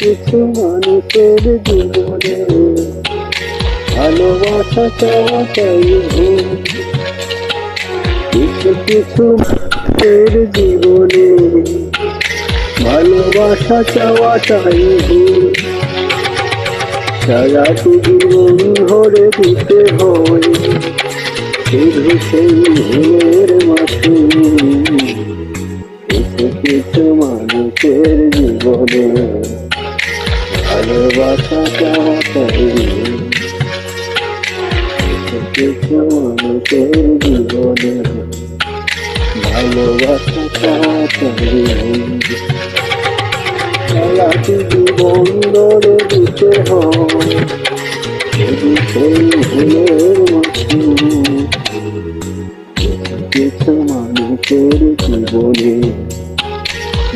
কিছু মানুষের জীবনে ভালোবাসা চাওয়াটাই ভুল। কিছু কিছু মানুষের জীবনে ভালোবাসা চাওয়াটাই ভুল। সারাটি জীবন ধরে দিতে হয় শুধু সেই ভুলের মাসুল। কিছু কিছু মানুষের জীবনে ভালোবাসা চাওয়াটাই ভুল। কিছু কিছু মানুষের জীবনে ভালোবাসা চাওয়াটাই ভুল। সারাটি জীবন ধরে দিতে হয় শুধু সেই ভুলের মাসুল। কিছু মানুষের জীবনে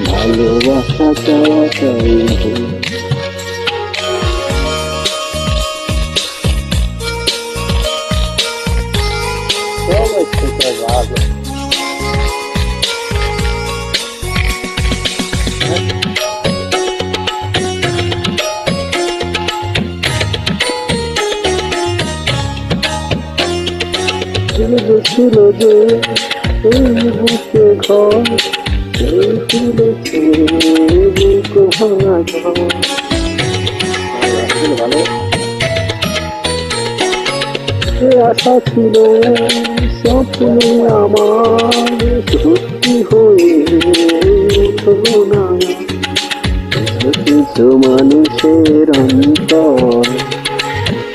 ভালোবাসা চাওয়াটাই ভুল। ছিল যে এই বুকে ঘর, এই তুলেছে বুক ভাঙা ঘর। ভালো আশা ছিল স্বপ্ন আমার সত্যি হয়ে উঠল না। কিছু মানুষের অন্তর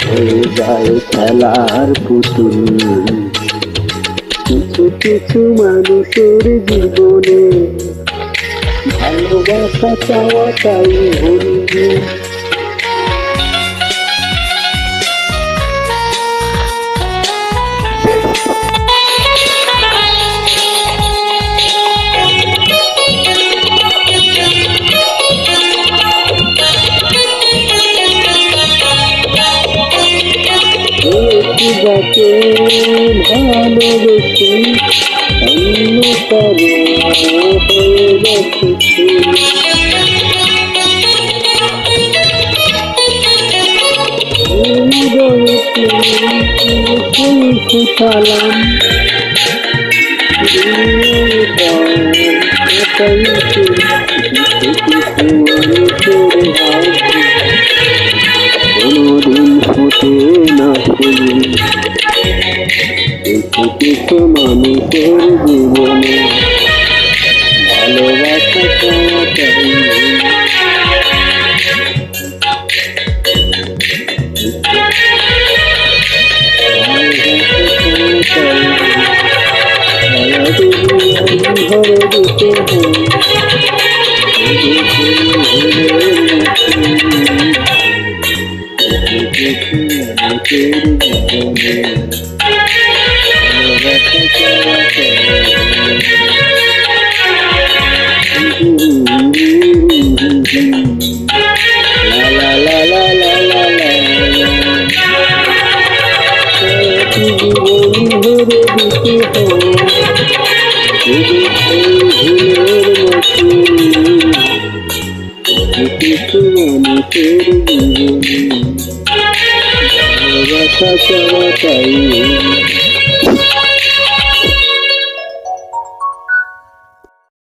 হয়ে যায় খেলার পুতুল। কিছু কিছু মানুষের জীবনে ভালোবাসা চাওয়াটাই ভুল। যাকে ভালোবেসে অন্য কারো হয়ে গেছে। ফুটালাম কোনদিন ফুটে না ফুল। কিছু কিছু মানুষের জীবনে ভালোবাসা চাওয়াটাই ধরে দিতে কিছু মানুষের জীবনে ভালোবাসা চাওয়াটাই